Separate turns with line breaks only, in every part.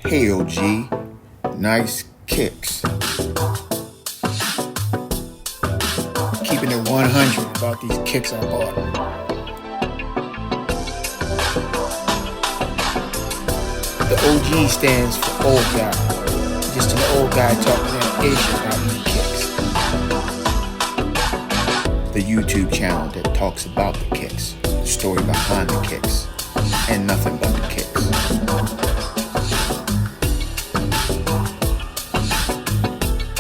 Hey OG, nice kicks. Keeping it 100 about these kicks I bought. The OG stands for old guy. Just an old guy talking that ish about these kicks. The YouTube channel that talks about the kicks, the story behind the kicks, and nothing but the kicks.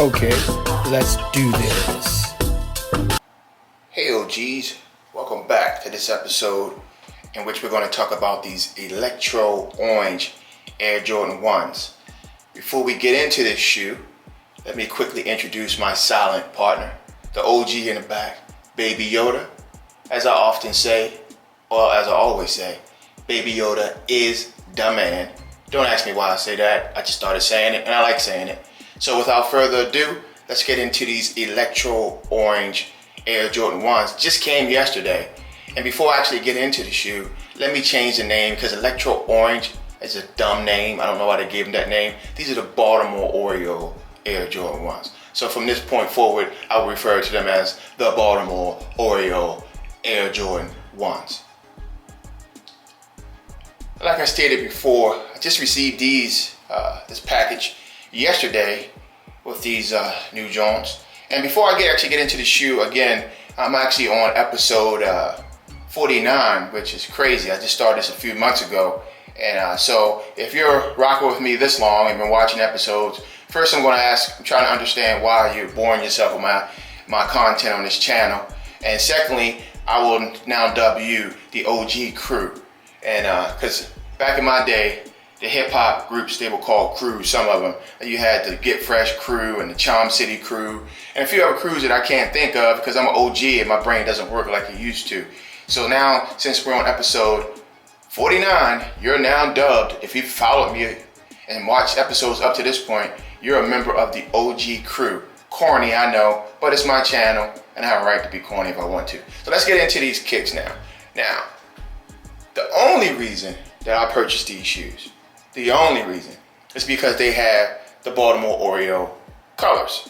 Okay, let's do this. Hey OGs, welcome back to this episode in which we're going to talk about these electro orange Air Jordan 1s. Before we get into this shoe, let me quickly introduce my silent partner, the OG in the back, Baby Yoda. As I often say, or as I always say, Baby Yoda is the man. Don't ask me why I say that, I just started saying it and I like saying it. So without further ado, let's get into these electro orange Air Jordan 1s. Just came yesterday. And before I actually get into the shoe, let me change the name because electro orange is a dumb name. I don't know why they gave them that name. These are the Baltimore Oreo Air Jordan 1s. So from this point forward, I will refer to them as the Baltimore Oreo Air Jordan 1s. Like I stated before, I just received this package yesterday with these new Jones. And before I actually get into the shoe, again, I'm actually on episode 49, which is crazy. I just started this a few months ago. And so if you're rocking with me this long and been watching episodes, first I'm trying to understand why you're boring yourself with my content on this channel. And secondly, I will now dub you the OG crew. And because back in my day, the hip hop groups, they were called crews, some of them. And you had the Get Fresh crew and the Charm City crew and a few other crews that I can't think of because I'm an OG and my brain doesn't work like it used to. So now, since we're on episode 49, you're now dubbed. If you've followed me and watched episodes up to this point, you're a member of the OG crew. Corny, I know, but it's my channel and I have a right to be corny if I want to. So let's get into these kicks now. Now, the only reason that I purchased these shoes, the only reason is because they have the Baltimore Oreo colors.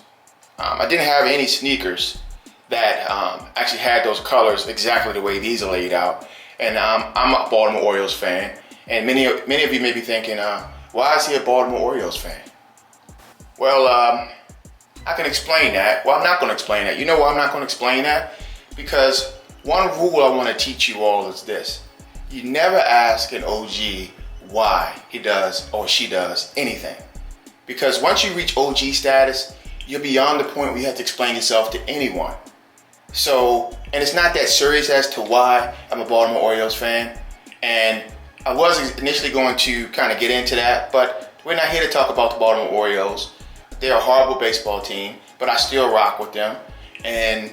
I didn't have any sneakers that actually had those colors exactly the way these are laid out. And I'm a Baltimore Orioles fan. And many of you may be thinking, why is he a Baltimore Orioles fan? Well, I can explain that. Well, I'm not going to explain that. You know why I'm not going to explain that? Because one rule I want to teach you all is this. You never ask an OG why he does or she does anything. Because once you reach OG status, you're beyond the point where you have to explain yourself to anyone. So, and it's not that serious as to why I'm a Baltimore Orioles fan. And I was initially going to kind of get into that, but we're not here to talk about the Baltimore Orioles. They're a horrible baseball team, but I still rock with them. And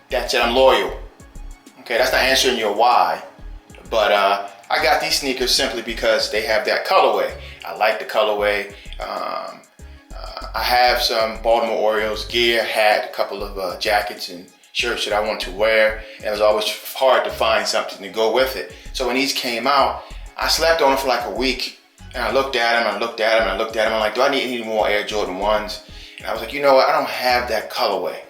that's it, I'm loyal. Okay, that's not answering your why. But I got these sneakers simply because they have that colorway. I like the colorway. I have some Baltimore Orioles gear, hat, a couple of jackets and shirts that I want to wear. And it was always hard to find something to go with it. So when these came out, I slept on them for like a week. And I looked at them, I'm like, do I need any more Air Jordan 1s? And I was like, you know what, I don't have that colorway.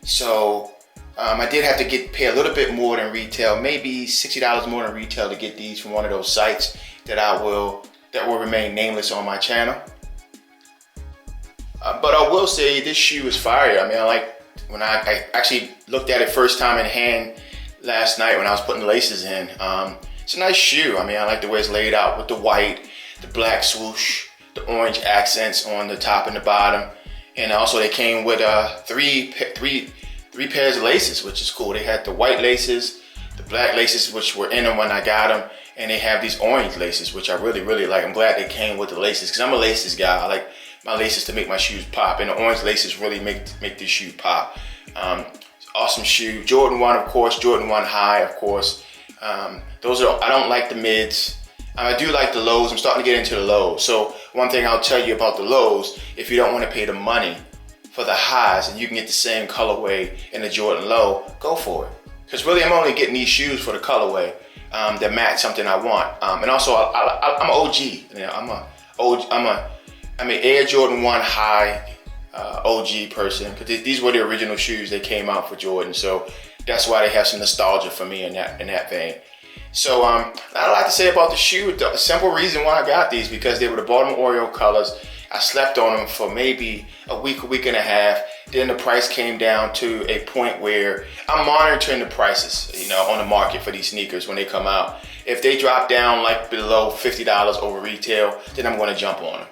So I did have to pay a little bit more than retail, maybe $60 more than retail to get these from one of those sites that will remain nameless on my channel. But I will say this shoe is fire. I mean, when I actually looked at it first time in hand last night when I was putting the laces in. It's a nice shoe. I mean, I like the way it's laid out with the white, the black swoosh, the orange accents on the top and the bottom. And also they came with three pairs of laces, which is cool. They had the white laces, the black laces, which were in them when I got them, and they have these orange laces, which I really, really like. I'm glad they came with the laces, because I'm a laces guy. I like my laces to make my shoes pop, and the orange laces really make this shoe pop. Awesome shoe. Jordan 1, of course. Jordan 1 high, of course. I don't like the mids. I do like the lows. I'm starting to get into the lows. So one thing I'll tell you about the lows, if you don't want to pay the money for the highs and you can get the same colorway in the Jordan low, go for it. Because really I'm only getting these shoes for the colorway that match something I want. And also I'm an OG. You know, I'm a I'm an Air Jordan 1 high OG person, because these were the original shoes that came out for Jordan. So that's why they have some nostalgia for me in that vein. So not a lot to say about the shoe. The simple reason why I got these, because they were the Baltimore Oriole colors. I slept on them for maybe a week and a half. Then the price came down to a point where I'm monitoring the prices, on the market for these sneakers when they come out. If they drop down like below $50 over retail, then I'm going to jump on them.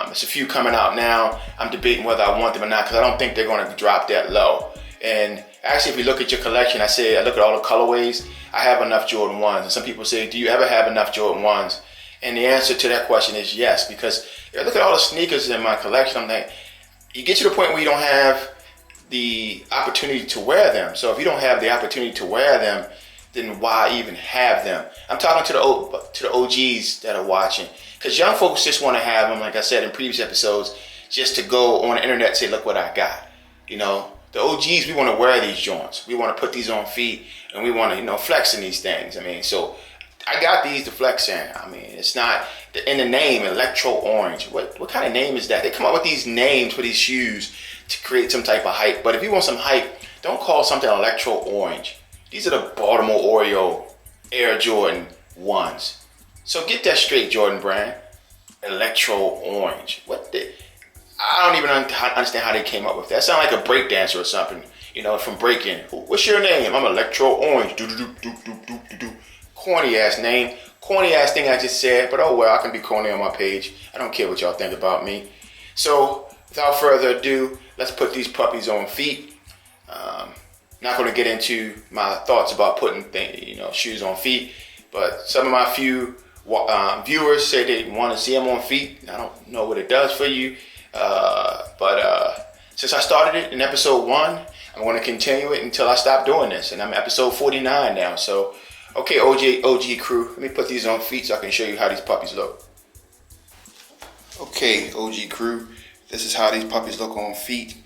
There's a few coming out now. I'm debating whether I want them or not, because I don't think they're going to drop that low. And actually, if you look at your collection, I look at all the colorways. I have enough Jordan 1s. And some people say, do you ever have enough Jordan 1s? And the answer to that question is yes, because if I look at all the sneakers in my collection, I'm like, you get to the point where you don't have the opportunity to wear them. So if you don't have the opportunity to wear them, then why even have them? I'm talking to the OGs that are watching, because young folks just want to have them, like I said in previous episodes, just to go on the internet and say, look what I got. The OGs, we want to wear these joints. We want to put these on feet, and we want to, flex in these things. So I got these to flex in. It's not in the name, Electro Orange. What kind of name is that? They come up with these names for these shoes to create some type of hype. But if you want some hype, don't call something Electro Orange. These are the Baltimore Oriole Air Jordan 1s. So get that straight, Jordan Brand. Electro Orange. I don't even understand how they came up with that. It sounds like a break dancer or something, from breaking. What's your name? I'm Electro Orange. Corny ass name. Corny ass thing I just said, but oh well, I can be corny on my page. I don't care what y'all think about me. So without further ado, let's put these puppies on feet. Not going to get into my thoughts about putting shoes on feet, but some of my few viewers say they want to see them on feet. I don't know what it does for you, but since I started it in episode 1, I'm going to continue it until I stop doing this, and I'm episode 49 now. So, okay, OG crew, let me put these on feet so I can show you how these puppies look. Okay, OG crew, this is how these puppies look on feet.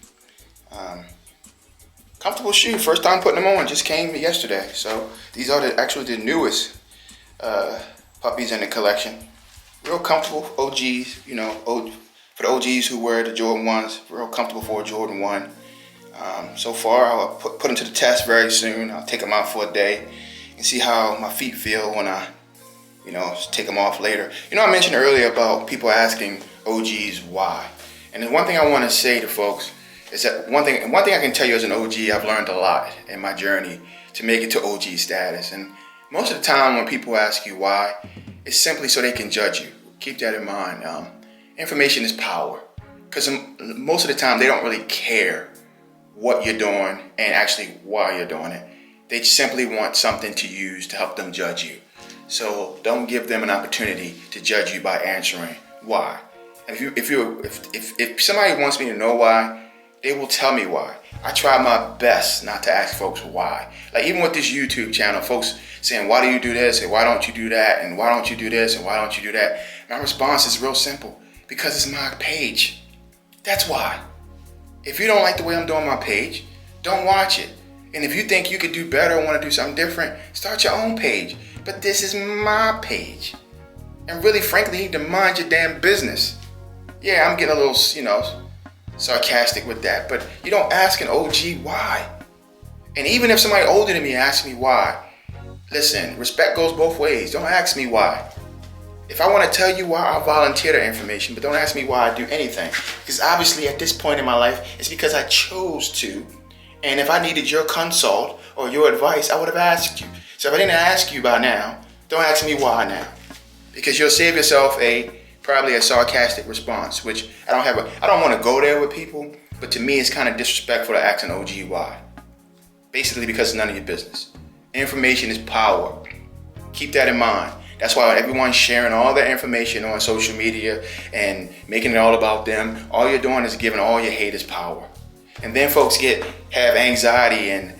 Comfortable shoe, first time putting them on, just came yesterday. So these are the newest puppies in the collection. Real comfortable OGs, for the OGs who wear the Jordan 1s, real comfortable for a Jordan 1. So far, I'll put them to the test very soon. I'll take them out for a day and see how my feet feel when I, take them off later. I mentioned earlier about people asking OGs why. And the one thing I want to say to folks is that one thing I can tell you as an OG, I've learned a lot in my journey to make it to OG status. And most of the time when people ask you why, it's simply so they can judge you. Keep that in mind. Information is power. Because most of the time they don't really care what you're doing and actually why you're doing it. They simply want something to use to help them judge you. So don't give them an opportunity to judge you by answering why. If somebody wants me to know why, they will tell me why. I try my best not to ask folks why. Like even with this YouTube channel, folks saying, why do you do this? And why don't you do that? And why don't you do this? And why don't you do that? My response is real simple. Because it's my page. That's why. If you don't like the way I'm doing my page, don't watch it. And if you think you could do better or want to do something different, start your own page. But this is my page. And really, frankly, you need to mind your damn business. Yeah, I'm getting a little, sarcastic with that. But you don't ask an OG why. And even if somebody older than me asks me why, listen, respect goes both ways. Don't ask me why. If I want to tell you why, I'll volunteer the information, but don't ask me why I do anything. Because obviously at this point in my life, it's because I chose to. And if I needed your consult or your advice, I would have asked you. So if I didn't ask you by now, don't ask me why now. Because you'll save yourself probably a sarcastic response, which I don't want to go there with people, but to me it's kind of disrespectful to ask an OG why. Basically because it's none of your business. Information is power. Keep that in mind. That's why everyone's sharing all their information on social media and making it all about them. All you're doing is giving all your haters power. And then folks have anxiety and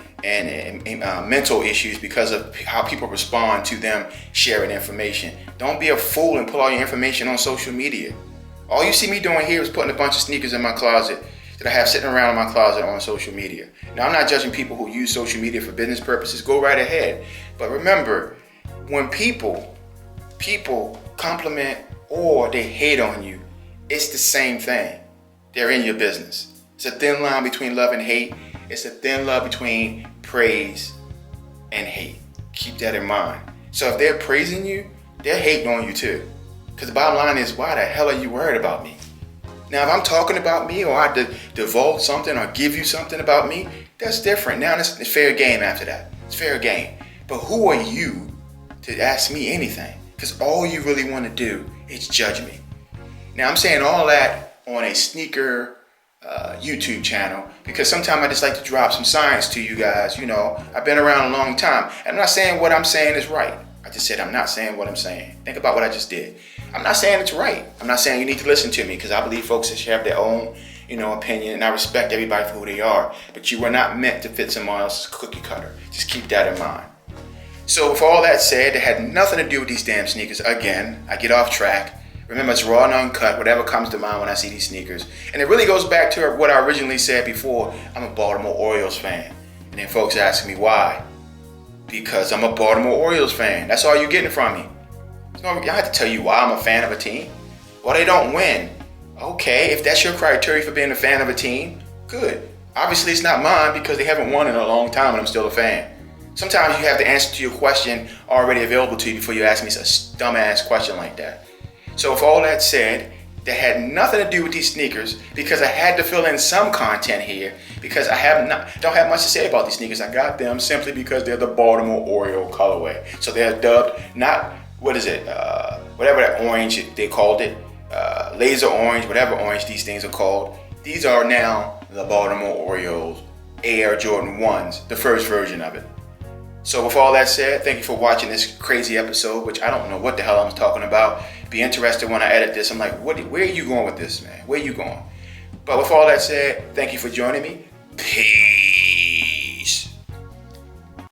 mental issues because of how people respond to them sharing information. Don't be a fool and put all your information on social media. All you see me doing here is putting a bunch of sneakers in my closet that I have sitting around in my closet on social media. Now, I'm not judging people who use social media for business purposes. Go right ahead. But remember, when people compliment or they hate on you, it's the same thing. They're in your business. It's a thin line between love and hate. It's a thin line between praise and hate. Keep that in mind. So if they're praising you, they're hating on you too. Because the bottom line is, why the hell are you worried about me? Now, if I'm talking about me, or I divulge something or give you something about me, that's different. Now it's fair game after that. It's fair game. But who are you to ask me anything? Because all you really want to do is judge me. Now, I'm saying all that on a sneaker YouTube channel because sometimes I just like to drop some science to you guys. You know, I've been around a long time. I'm not saying what I'm saying is right. I just said I'm not saying what I'm saying. Think about what I just did. I'm not saying it's right. I'm not saying you need to listen to me because I believe folks should have their own, opinion, and I respect everybody for who they are. But you were not meant to fit someone else's cookie cutter. Just keep that in mind. So with all that said, it had nothing to do with these damn sneakers. Again, I get off track. Remember, it's raw and uncut, whatever comes to mind when I see these sneakers. And it really goes back to what I originally said before. I'm a Baltimore Orioles fan. And then folks ask me why. Because I'm a Baltimore Orioles fan. That's all you're getting from me. I don't have to tell you why I'm a fan of a team. Well, they don't win. Okay, if that's your criteria for being a fan of a team, good. Obviously, it's not mine because they haven't won in a long time and I'm still a fan. Sometimes you have the answer to your question already available to you before you ask me a dumbass question like that. So with all that said, that had nothing to do with these sneakers because I had to fill in some content here because I don't have much to say about these sneakers. I got them simply because they're the Baltimore Oriole colorway. So they're dubbed not, whatever that orange they called it, laser orange, whatever orange these things are called. These are now the Baltimore Orioles Air Jordan 1s, the first version of it. So with all that said, thank you for watching this crazy episode, which I don't know what the hell I'm talking about. Be interested when I edit this. I'm like, where are you going with this, man? Where are you going? But with all that said, thank you for joining me. Peace.